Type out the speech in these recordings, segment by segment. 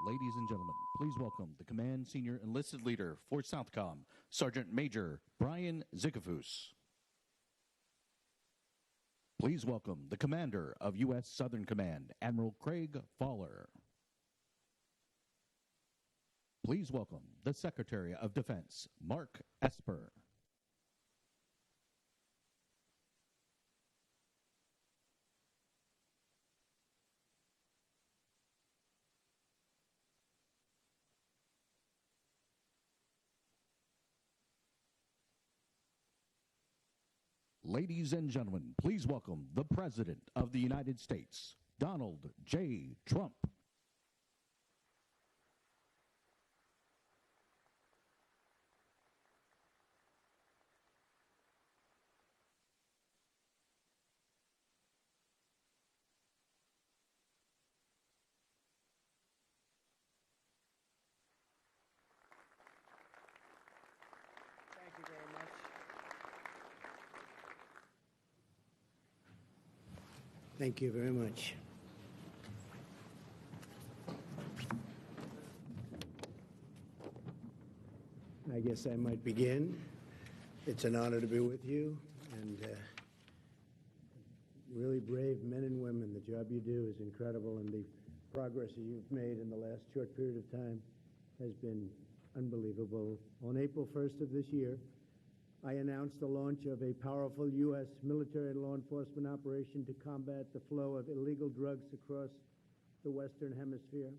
Ladies and gentlemen, please welcome the Command Senior Enlisted Leader for Southcom, Sergeant Major Brian Zickafoose. Please welcome the Commander of U.S. Southern Command, Admiral Craig Fowler. Please welcome the Secretary of Defense, Mark Esper. Ladies and gentlemen, please welcome the President of the United States, Donald J. Trump. Thank you very much. Thank you very much. I guess I might begin. It's an honor to be with you, and really brave men and women. The job you do is incredible, and the progress that you've made in the last short period of time has been unbelievable. On April 1st of this year, I announced the launch of a powerful U.S. military and law enforcement operation to combat the flow of illegal drugs across the Western Hemisphere.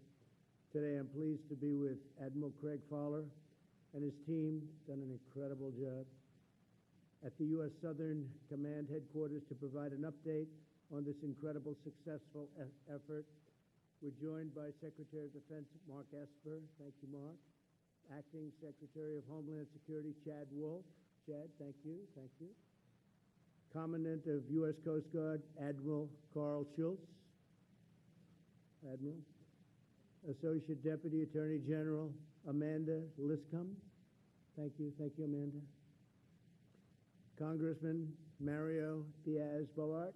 Today, I'm pleased to be with Admiral Craig Fowler and his team. Done an incredible job at the U.S. Southern Command headquarters to provide an update on this incredible, successful effort. We're joined by Secretary of Defense Mark Esper. Thank you, Mark. Acting Secretary of Homeland Security Chad Wolf. Chad, thank you. Thank you. Commandant of U.S. Coast Guard Admiral Carl Schultz. Admiral. Associate Deputy Attorney General Amanda Liscombe. Thank you. Thank you, Amanda. Congressman Mario Diaz-Balart,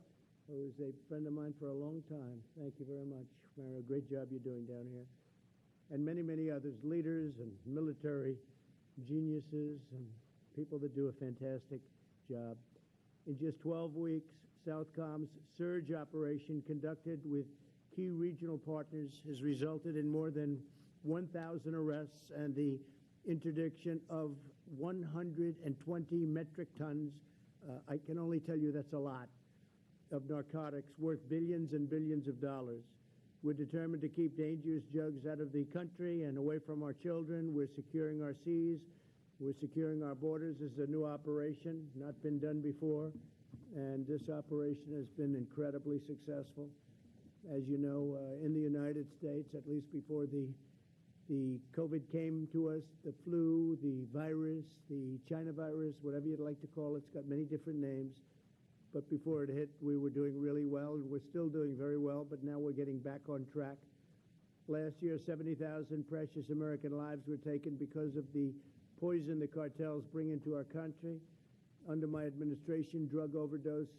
who is a friend of mine for a long time. Thank you very much, Mario. Great job you're doing down here. And many, many others, leaders and military geniuses and people that do a fantastic job. In just 12 weeks, Southcom's surge operation conducted with key regional partners has resulted in more than 1,000 arrests and the interdiction of 120 metric tons. I can only tell you that's a lot of narcotics worth billions and billions of dollars. We're determined to keep dangerous drugs out of the country and away from our children. We're securing our seas. We're securing our borders. This is a new operation, not been done before, and this operation has been incredibly successful. As you know, in the United States, at least before the COVID came to us, the flu, the virus, the China virus, whatever you'd like to call it, it's got many different names. But before it hit, we were doing really well, and we're still doing very well, but now we're getting back on track. Last year, 70,000 precious American lives were taken because of the poison the cartels bring into our country. Under my administration, drug overdose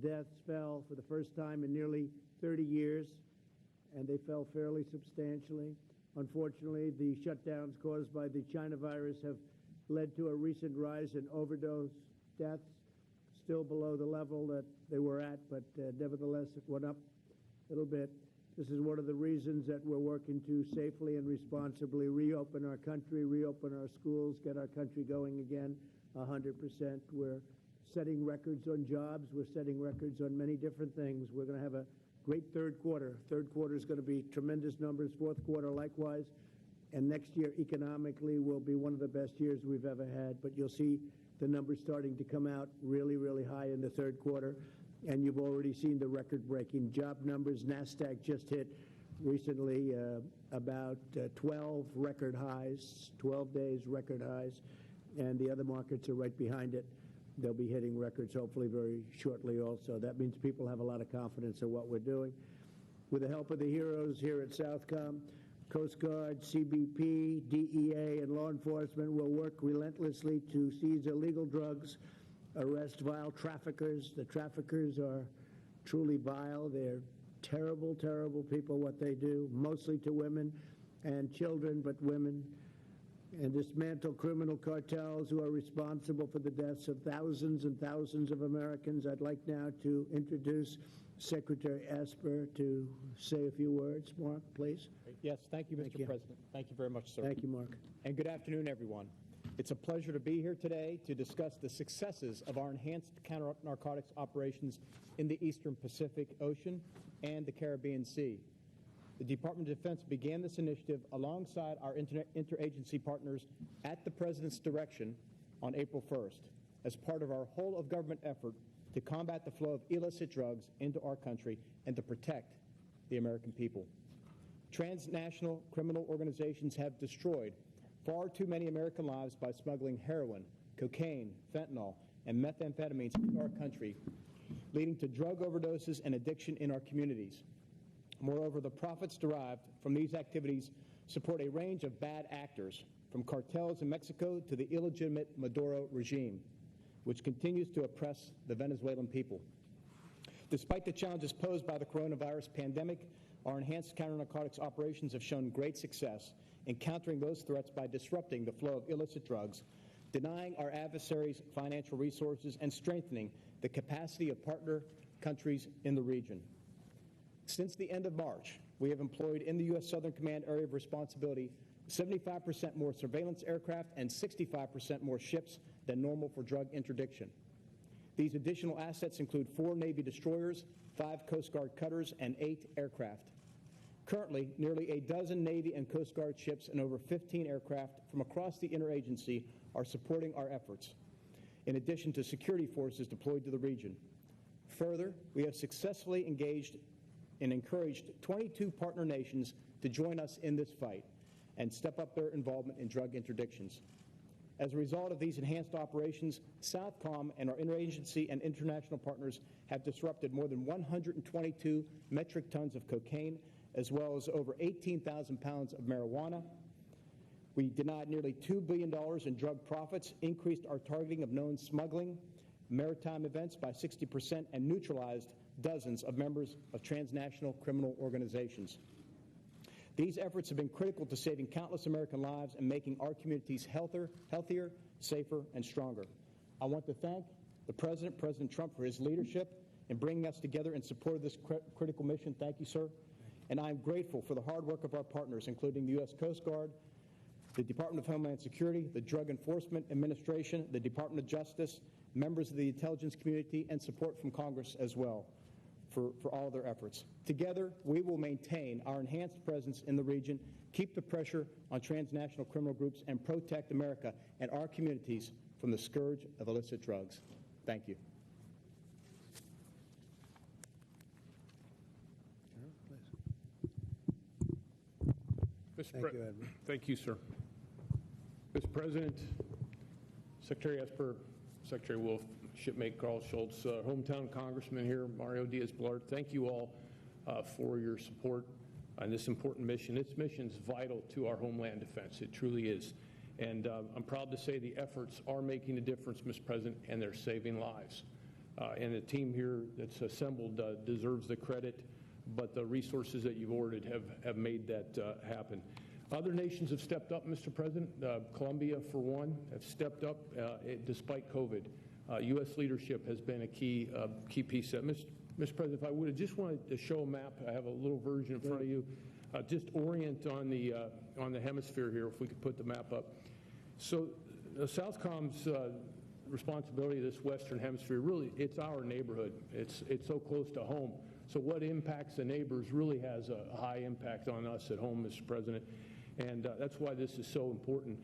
deaths fell for the first time in nearly 30 years, and they fell fairly substantially. Unfortunately, the shutdowns caused by the China virus have led to a recent rise in overdose deaths, still below the level that they were at, but nevertheless, it went up a little bit. This is one of the reasons that we're working to safely and responsibly reopen our country, reopen our schools, get our country going again 100%. We're setting records on jobs. We're setting records on many different things. We're going to have a great third quarter. Third quarter is going to be tremendous numbers. Fourth quarter, likewise. And next year, economically, will be one of the best years we've ever had. But you'll see the numbers starting to come out really, really high in the third quarter. And you've already seen the record-breaking job numbers. NASDAQ just hit recently about 12 record highs, 12 days record highs. And the other markets are right behind it. They'll be hitting records hopefully very shortly also. That means people have a lot of confidence in what we're doing. With the help of the heroes here at Southcom, Coast Guard, CBP, DEA, and law enforcement will work relentlessly to seize illegal drugs, arrest vile traffickers. The traffickers are truly vile. They're terrible, terrible people, what they do, mostly to women and children, but women, and dismantle criminal cartels who are responsible for the deaths of thousands and thousands of Americans. I'd like now to introduce Secretary Esper to say a few words. Mark, please. Yes, thank you, Mr. President. Thank you very much, sir. Thank you, Mark. And good afternoon, everyone. It's a pleasure to be here today to discuss the successes of our enhanced counter-narcotics operations in the Eastern Pacific Ocean and the Caribbean Sea. The Department of Defense began this initiative alongside our interagency partners at the President's direction on April 1st as part of our whole-of-government effort to combat the flow of illicit drugs into our country and to protect the American people. Transnational criminal organizations have destroyed far too many American lives by smuggling heroin, cocaine, fentanyl, and methamphetamines into our country, leading to drug overdoses and addiction in our communities. Moreover, the profits derived from these activities support a range of bad actors, from cartels in Mexico to the illegitimate Maduro regime, which continues to oppress the Venezuelan people. Despite the challenges posed by the coronavirus pandemic, our enhanced counter-narcotics operations have shown great success in countering those threats by disrupting the flow of illicit drugs, denying our adversaries financial resources, and strengthening the capacity of partner countries in the region. Since the end of March, we have employed in the U.S. Southern Command area of responsibility 75% more surveillance aircraft and 65% more ships than normal for drug interdiction. These additional assets include 4 Navy destroyers, 5 Coast Guard cutters, and 8 aircraft. Currently, nearly a dozen Navy and Coast Guard ships and over 15 aircraft from across the interagency are supporting our efforts, in addition to security forces deployed to the region. Further, we have successfully engaged and encouraged 22 partner nations to join us in this fight and step up their involvement in drug interdictions. As a result of these enhanced operations, Southcom and our interagency and international partners have disrupted more than 122 metric tons of cocaine, as well as over 18,000 pounds of marijuana. We denied nearly $2 billion in drug profits, increased our targeting of known smuggling, maritime events by 60%, and neutralized dozens of members of transnational criminal organizations. These efforts have been critical to saving countless American lives and making our communities healthier, safer, and stronger. I want to thank the President, President Trump, for his leadership in bringing us together in support of this critical mission. Thank you, sir. And I am grateful for the hard work of our partners, including the U.S. Coast Guard, the Department of Homeland Security, the Drug Enforcement Administration, the Department of Justice, members of the intelligence community, and support from Congress as well for all their efforts. Together, we will maintain our enhanced presence in the region, keep the pressure on transnational criminal groups, and protect America and our communities from the scourge of illicit drugs. Thank you. Thank you, sir. Mr. President, Secretary Esper, Secretary Wolf, shipmate Carl Schultz, hometown congressman here, Mario Diaz-Balart, thank you all for your support on this important mission. This mission is vital to our homeland defense. It truly is. And I'm proud to say the efforts are making a difference, Mr. President, and they're saving lives. And the team here that's assembled deserves the credit, but the resources that you've ordered have made that happen. Other nations have stepped up, Mr. President. Colombia, for one, have stepped up despite COVID. U.S. leadership has been a key piece of that. Mr. President, if I would, I just wanted to show a map. I have a little version in front of you. Just orient on the hemisphere here, if we could put the map up. So Southcom's responsibility of this Western Hemisphere, really, it's our neighborhood. It's so close to home. So what impacts the neighbors really has a high impact on us at home, Mr. President. And that's why this is so important.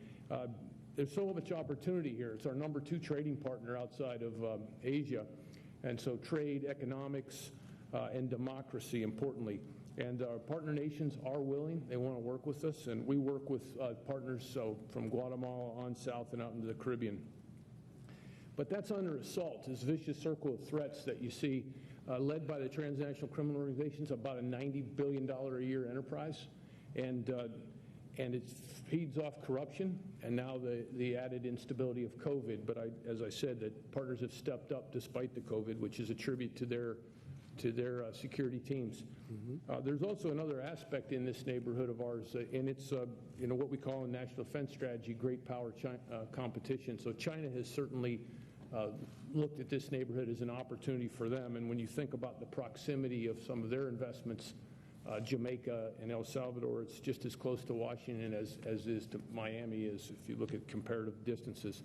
There's so much opportunity here. It's our number 2 trading partner outside of Asia. And so trade, economics, and democracy, importantly. And our partner nations are willing. They want to work with us. And we work with partners from Guatemala on south and out into the Caribbean. But that's under assault, this vicious circle of threats that you see led by the transnational criminal organizations, about a $90 billion a year enterprise. And it feeds off corruption and now the added instability of COVID. But as I said, that partners have stepped up despite the COVID, which is a tribute to to their security teams. There's also another aspect in this neighborhood of ours, and it's what we call in national defense strategy, great power competition. So China has certainly looked at this neighborhood as an opportunity for them, and when you think about the proximity of some of their investments, Jamaica and El Salvador, it's just as close to Washington as is to Miami is if you look at comparative distances.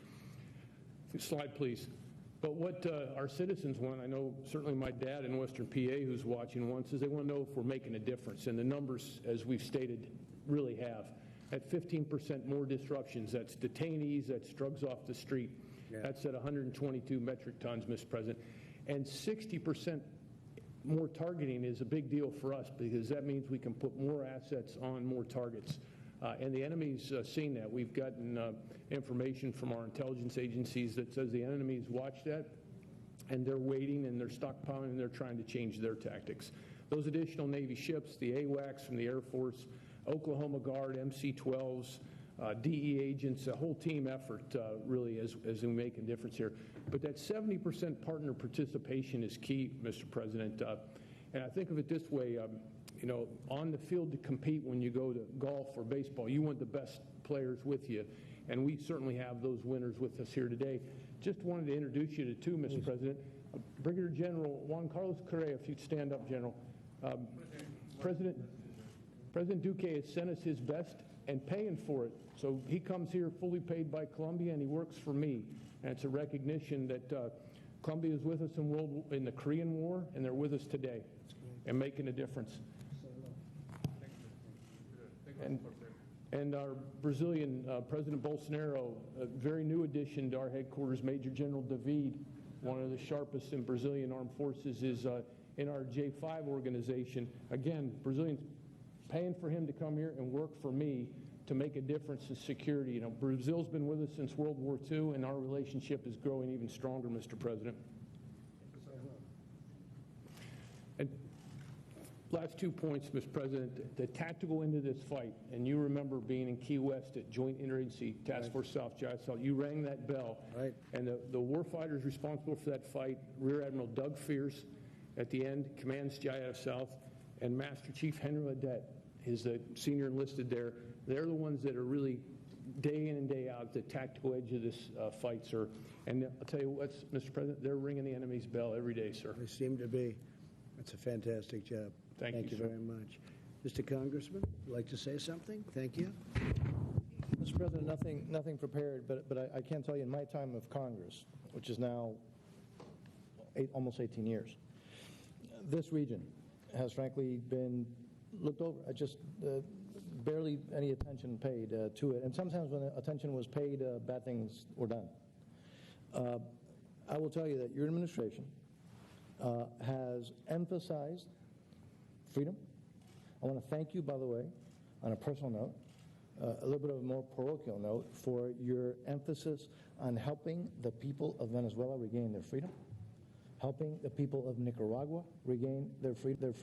Slide, please. But what our citizens want, I know certainly my dad in Western PA who's watching wants, is they want to know if we're making a difference. And the numbers, as we've stated, really have. At 15% more disruptions, that's detainees, that's drugs off the street. Yeah. That's at 122 metric tons, Mr. President. And 60% more targeting is a big deal for us because that means we can put more assets on more targets. And the enemy's seen that. We've gotten information from our intelligence agencies that says the enemy's watched that, and they're waiting, and they're stockpiling, and they're trying to change their tactics. Those additional Navy ships, the AWACS from the Air Force, Oklahoma Guard, MC-12s, DE agents, a whole team effort really as we make a difference here. But that 70% partner participation is key, Mr. President. And I think of it this way, on the field to compete when you go to golf or baseball, you want the best players with you. And we certainly have those winners with us here today. Just wanted to introduce you to two, Mr. President. Brigadier General Juan Carlos Correa, if you'd stand up, General. President Duque has sent us his best and paying for it. So he comes here fully paid by Colombia, and he works for me. And it's a recognition that Colombia is with us in the Korean War, and they're with us today and making a difference. And our Brazilian President Bolsonaro, a very new addition to our headquarters, Major General David, one of the sharpest in Brazilian armed forces, is in our J5 organization. Again, Brazilians paying for him to come here and work for me to make a difference in security. Brazil's been with us since World War II, and our relationship is growing even stronger, Mr. President. And last 2 points, Mr. President. The tactical end of this fight, and you remember being in Key West at Joint Interagency Task Force South, JSL. You rang that bell. Right. And the warfighters responsible for that fight, Rear Admiral Doug Fierce at the end, commands JIF South, and Master Chief Henry Ledette is the senior enlisted there. They're the ones that are really day in and day out at the tactical edge of this fight, sir. And I'll tell you what, Mr. President, they're ringing the enemy's bell every day, sir. They seem to be. That's a fantastic job. Thank you, very much. Mr. Congressman, would you like to say something? Thank you. Mr. President, nothing prepared, but I can tell you in my time of Congress, which is now almost 18 years, this region has frankly been looked over. Just barely any attention paid to it. And sometimes when attention was paid, bad things were done. I will tell you that your administration has emphasized freedom. I want to thank you, by the way, on a personal note, a little bit of a more parochial note, for your emphasis on helping the people of Venezuela regain their freedom, helping the people of Nicaragua regain their freedom.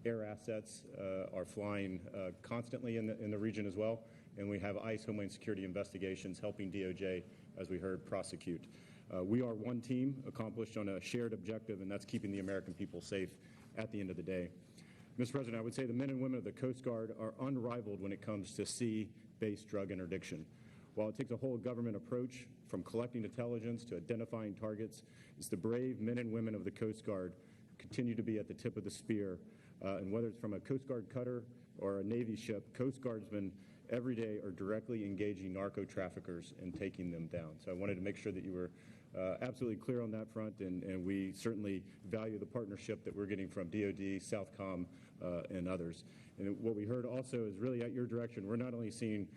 air assets are flying constantly in the region as well. And we have ICE Homeland Security investigations helping DOJ, as we heard, prosecute. We are one team accomplished on a shared objective, and that's keeping the American people safe at the end of the day. Mr. President, I would say the men and women of the Coast Guard are unrivaled when it comes to sea-based drug interdiction. While it takes a whole government approach from collecting intelligence to identifying targets, it's the brave men and women of the Coast Guard continue to be at the tip of the spear. And whether it's from a Coast Guard cutter or a Navy ship, Coast Guardsmen every day are directly engaging narco traffickers and taking them down. So I wanted to make sure that you were absolutely clear on that front, and we certainly value the partnership that we're getting from DOD, Southcom, and others. And what we heard also is really at your direction. We're not only seeing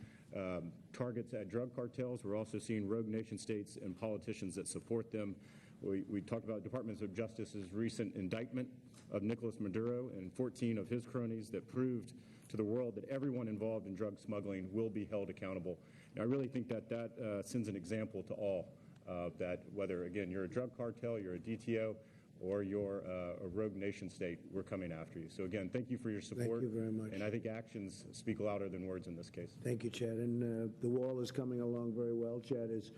targets at drug cartels, we're also seeing rogue nation states and politicians that support them. We talked about Department of Justice's recent indictment of Nicolas Maduro and 14 of his cronies that proved to the world that everyone involved in drug smuggling will be held accountable. And I really think that sends an example to all, that whether, again, you're a drug cartel, you're a DTO, or you're a rogue nation state, we're coming after you. So again, thank you for your support. Thank you very much. And I think actions speak louder than words in this case. Thank you, Chad. And the wall is coming along very well. Chad is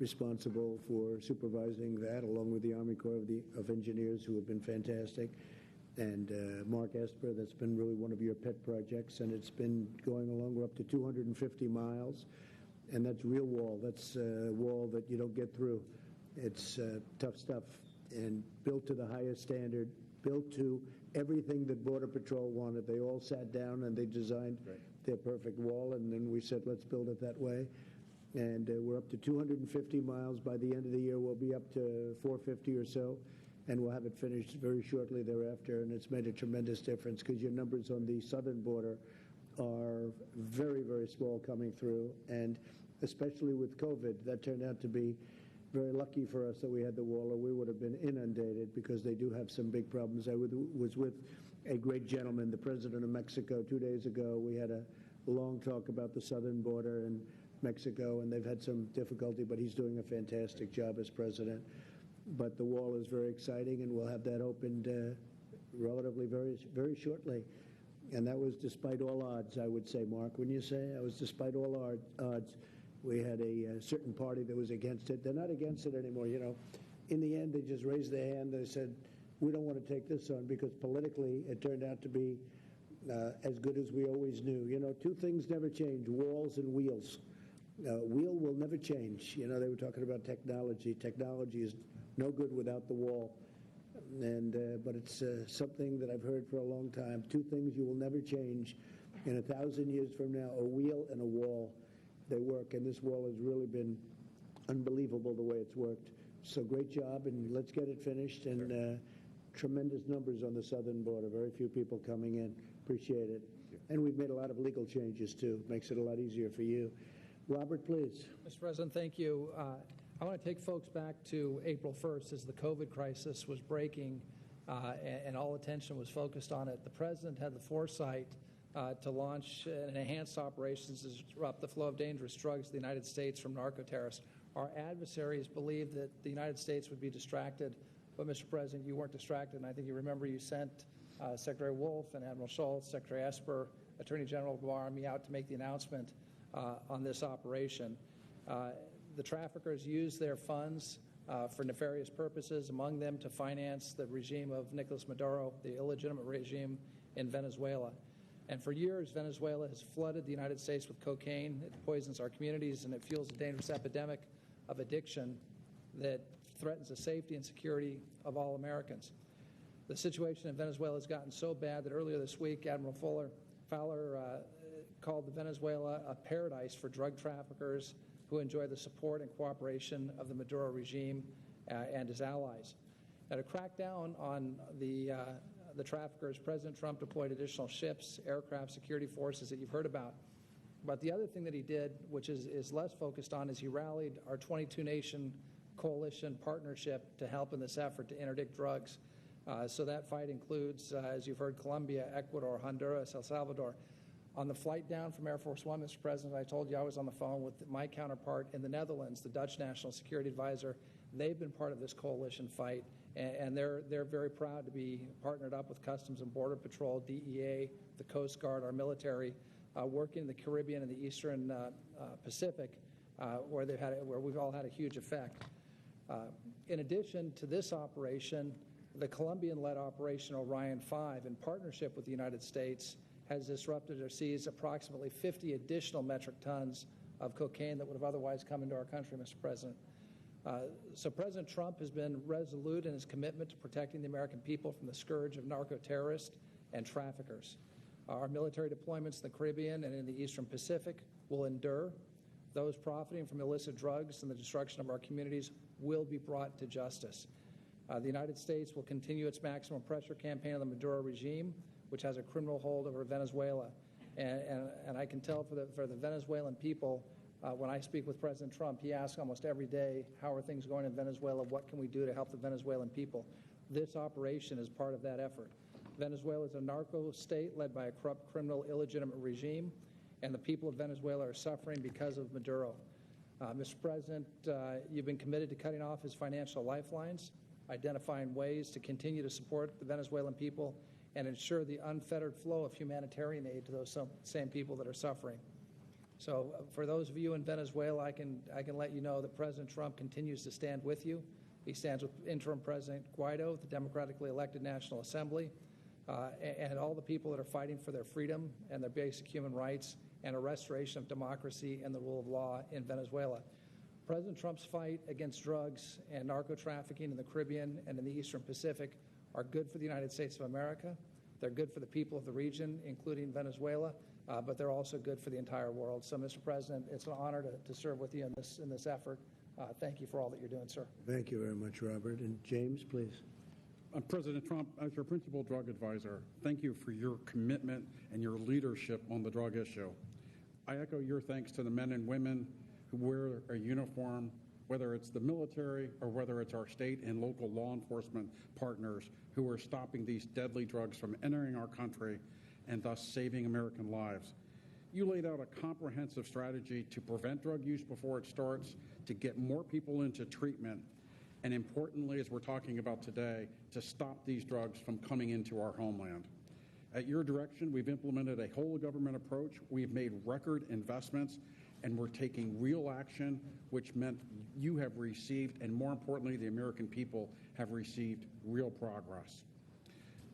responsible for supervising that, along with the Army Corps of Engineers, who have been fantastic. And Mark Esper, that's been really one of your pet projects, and it's been going along. We're up to 250 miles, and that's real wall. That's a wall that you don't get through. It's tough stuff, and built to the highest standard, built to everything that Border Patrol wanted. They all sat down and they designed their perfect wall, and then we said, let's build it that way. And we're up to 250 miles. By the end of the year, we'll be up to 450 or so, and we'll have it finished very shortly thereafter. And it's made a tremendous difference because your numbers on the southern border are very, very small coming through, and especially with COVID, that turned out to be very lucky for us that we had the wall, or we would have been inundated, because they do have some big problems. I was with a great gentleman, the president of Mexico, 2 days ago. We had a long talk about the southern border and Mexico, and they've had some difficulty, but he's doing a fantastic job as president. But the wall is very exciting, and we'll have that opened relatively very, very shortly. And that was despite all odds, I would say, Mark. Wouldn't you say? That was despite all our odds. We had a certain party that was against it. They're not against it anymore. You know, in the end, they just raised their hand. They said, we don't want to take this on, because politically it turned out to be as good as we always knew. You know, two things never change: walls and wheels. Wheel will never change. You know, they were talking about technology. Technology is no good without the wall. And but it's something that I've heard for a long time. Two things you will never change in 1,000 years from now: a wheel and a wall. They work, and this wall has really been unbelievable the way it's worked. So great job, and let's get it finished. And tremendous numbers on the southern border. Very few people coming in. Appreciate it. And we've made a lot of legal changes too. Makes it a lot easier for you. Robert, please. Mr. President, thank you. I want to take folks back to April 1st as the COVID crisis was breaking and all attention was focused on it. The President had the foresight to launch an enhanced operations to disrupt the flow of dangerous drugs to the United States from narco-terrorists. Our adversaries believed that the United States would be distracted, but, Mr. President, you weren't distracted, and I think you remember you sent Secretary Wolf and Admiral Schultz, Secretary Esper, Attorney General Guar, and me out to make the announcement on this operation. The traffickers used their funds for nefarious purposes, among them to finance the regime of Nicolas Maduro, the illegitimate regime in Venezuela. And for years, Venezuela has flooded the United States with cocaine. It poisons our communities, and it fuels a dangerous epidemic of addiction that threatens the safety and security of all Americans. The situation in Venezuela has gotten so bad that earlier this week, Admiral Fowler called Venezuela a paradise for drug traffickers who enjoy the support and cooperation of the Maduro regime and his allies. Now, to crack down on the traffickers, President Trump deployed additional ships, aircraft, security forces that you've heard about. But the other thing that he did, which is less focused on, is he rallied our 22-nation coalition partnership to help in this effort to interdict drugs. So that fight includes, as you've heard, Colombia, Ecuador, Honduras, El Salvador. On the flight down from Air Force One, Mr. President, I told you I was on the phone with my counterpart in the Netherlands, the Dutch National Security Advisor. They've been part of this coalition fight, and they're very proud to be partnered up with Customs and Border Patrol, DEA, the Coast Guard, our military, working in the Caribbean and the Eastern Pacific, where we've all had a huge effect. In addition to this operation, the Colombian-led Operation Orion 5, in partnership with the United States, has disrupted or seized approximately 50 additional metric tons of cocaine that would have otherwise come into our country, Mr. President. So President Trump has been resolute in his commitment to protecting the American people from the scourge of narco-terrorists and traffickers. Our military deployments in the Caribbean and in the Eastern Pacific will endure. Those profiting from illicit drugs and the destruction of our communities will be brought to justice. The United States will continue its maximum pressure campaign on the Maduro regime, which has a criminal hold over Venezuela. And I can tell for the Venezuelan people, when I speak with President Trump, he asks almost every day, how are things going in Venezuela? What can we do to help the Venezuelan people? This operation is part of that effort. Venezuela is a narco state led by a corrupt, criminal, illegitimate regime, and the people of Venezuela are suffering because of Maduro. Mr. President, you've been committed to cutting off his financial lifelines, identifying ways to continue to support the Venezuelan people and ensure the unfettered flow of humanitarian aid to those same people that are suffering. So for those of you in Venezuela, I can let you know that President Trump continues to stand with you. He stands with interim President Guaido, the democratically elected National Assembly, and all the people that are fighting for their freedom and their basic human rights and a restoration of democracy and the rule of law in Venezuela. President Trump's fight against drugs and narco-trafficking in the Caribbean and in the Eastern Pacific are good for the United States of America. They're good for the people of the region, including Venezuela, but they're also good for the entire world. So, Mr. President, it's an honor to serve with you in this effort. Thank you for all that you're doing, sir. Thank you very much, Robert. And James, please. President Trump, as your principal drug advisor, thank you for your commitment and your leadership on the drug issue. I echo your thanks to the men and women who wear a uniform, whether it's the military or whether it's our state and local law enforcement partners who are stopping these deadly drugs from entering our country and thus saving American lives. You laid out a comprehensive strategy to prevent drug use before it starts, to get more people into treatment, and importantly, as we're talking about today, to stop these drugs from coming into our homeland. At your direction, we've implemented a whole government approach. We've made record investments, and we're taking real action, which meant you have received, and more importantly, the American people have received real progress.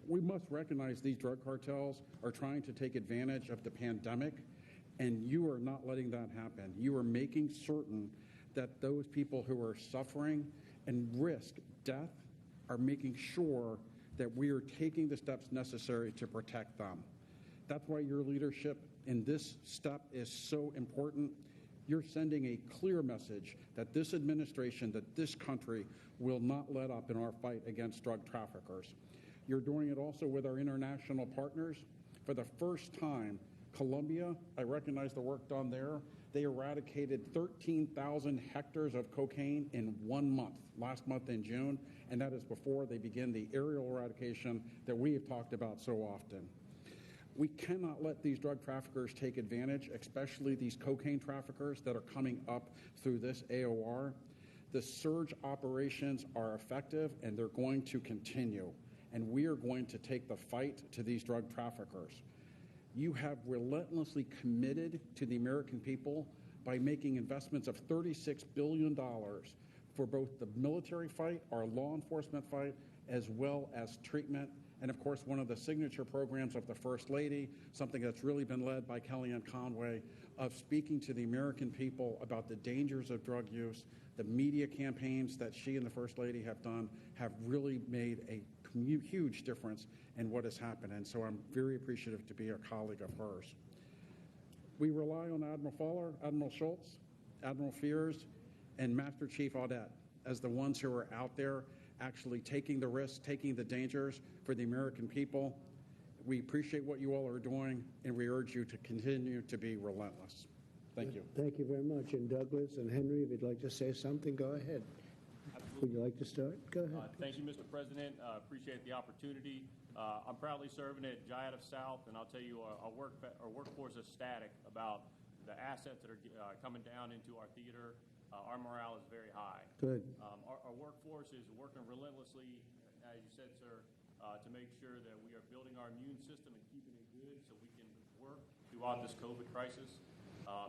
We must recognize these drug cartels are trying to take advantage of the pandemic, and you are not letting that happen. You are making certain that those people who are suffering and risk death are making sure that we are taking the steps necessary to protect them. That's why your leadership in this step is so important. You're sending a clear message that this administration, that this country will not let up in our fight against drug traffickers. You're doing it also with our international partners. For the first time, Colombia, I recognize the work done there. They eradicated 13,000 hectares of cocaine in 1 month, last month in June, and that is before they begin the aerial eradication that we have talked about so often. We cannot let these drug traffickers take advantage, especially these cocaine traffickers that are coming up through this AOR. The surge operations are effective, and they're going to continue, and we are going to take the fight to these drug traffickers. You have relentlessly committed to the American people by making investments of $36 billion for both the military fight, our law enforcement fight, as well as treatment. And of course, one of the signature programs of the First Lady, something that's really been led by Kellyanne Conway, of speaking to the American people about the dangers of drug use. The media campaigns that she and the First Lady have done have really made a huge difference in what has happened, and so I'm very appreciative to be a colleague of hers. We rely on Admiral Fowler, Admiral Schultz, Admiral Fears, and Master Chief Audette as the ones who are out there actually taking the risks, taking the dangers for the American people. We appreciate what you all are doing, and we urge you to continue to be relentless. Thank you. Thank you very much. And Douglas and Henry, if you'd like to say something, go ahead. Would you like to start? Go ahead. Thank you, Mr. President. Appreciate the opportunity. I'm proudly serving at Jayada South, and I'll tell you, our workforce is ecstatic about the assets that are coming down into our theater. our morale is very high. Good. Our workforce is working relentlessly, as you said, sir, to make sure that we are building our immune system and keeping it good so we can work throughout this COVID crisis.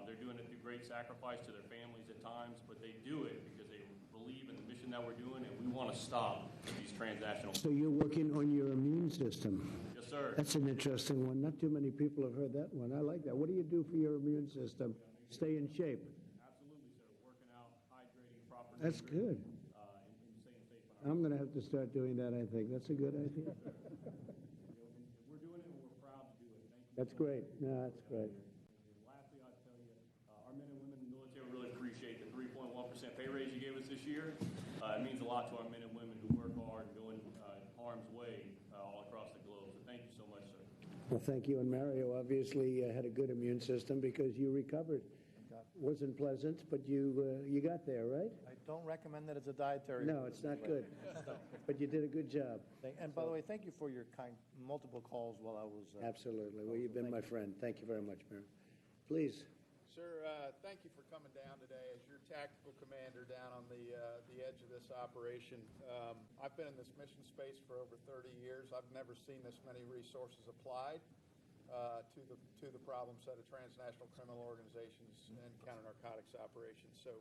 They're doing it through great sacrifice to their families at times, but they do it because they believe in the mission that we're doing, and we want to stop these transnational. So you're working on your immune system. Yes, sir. That's an interesting one. Not too many people have heard that one. I like that. What do you do for your immune system? Stay in shape. Absolutely, sir. Working out, hydrating, proper That's nutrition, good. and staying safe on our I'm going to have to start doing that, I think. That's a good idea. We're doing it, and we're proud to do it. Thank you. That's great. No, that's great. And lastly, I'll tell you, our men and women in the military really appreciate the 3.1% pay raise you gave us this year. It means a lot to our men and women who work hard and go in harm's way all across the globe. So thank you so much, sir. Well, thank you. And Mario obviously had a good immune system because you recovered. Wasn't pleasant, but you got there, right? I don't recommend that as a dietary. No, it's not good. But you did a good job. And by the way, thank you for your kind multiple calls while I was. Absolutely. Well, you've been my friend. Thank you very much, Mario. Please. Sir, thank you for coming down today as your tactical commander down on the edge of this operation. I've been in this mission space for over 30 years. I've never seen this many resources applied to the problem set of transnational criminal organizations and counter-narcotics operations. So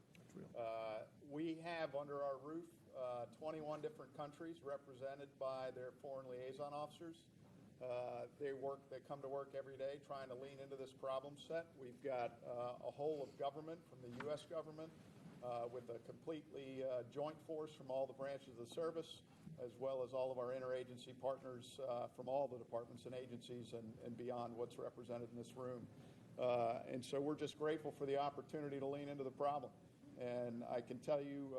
we have under our roof 21 different countries represented by their foreign liaison officers. They come to work every day trying to lean into this problem set. We've got a whole of government from the U.S. government with a completely joint force from all the branches of the service, as well as all of our interagency partners from all the departments and agencies and beyond what's represented in this room. And so we're just grateful for the opportunity to lean into the problem. And I can tell you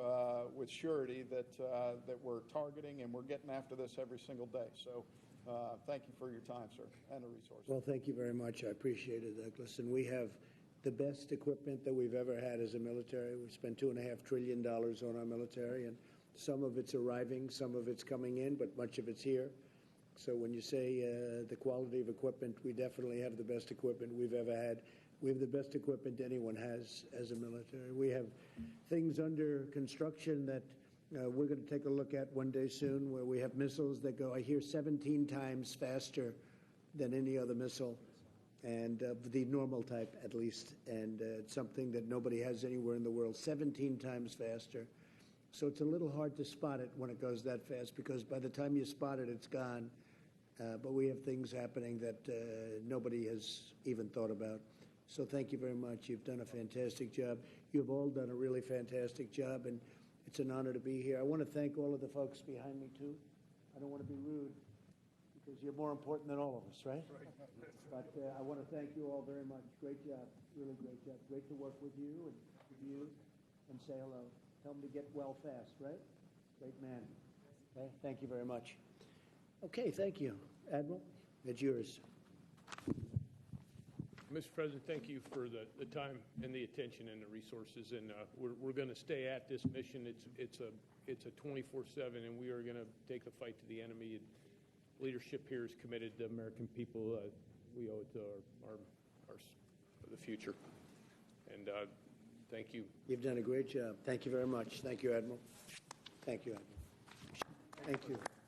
with surety that we're targeting and we're getting after this every single day. So thank you for your time, sir, and the resources. Well, thank you very much. I appreciate it, Douglas. And we have the best equipment that we've ever had as a military. We spent $2.5 trillion on our military, and some of it's arriving, some of it's coming in, but much of it's here. So when you say the quality of equipment, we definitely have the best equipment we've ever had. We have the best equipment anyone has as a military. We have things under construction that we're going to take a look at one day soon, where we have missiles that go, I hear, 17 times faster than any other missile, and the normal type at least, and it's something that nobody has anywhere in the world, 17 times faster. So it's a little hard to spot it when it goes that fast, because by the time you spot it, it's gone. But we have things happening that nobody has even thought about. So thank you very much. You've done a fantastic job. You've all done a really fantastic job, and it's an honor to be here. I want to thank all of the folks behind me, too. I don't want to be rude, because you're more important than all of us, right? But I want to thank you all very much. Great job. Really great job. Great to work with you and say hello. Tell them to get well fast, right? Great man. Okay, thank you very much. Okay, thank you. Admiral, it's yours. Mr. President, thank you for the time and the attention and the resources, and we're going to stay at this mission. It's a 24/7, and we are going to take the fight to the enemy. And leadership here is committed to the American people. We owe it to the future. And thank you. You've done a great job. Thank you very much. Thank you, Admiral. Thank you, Admiral. Thank you.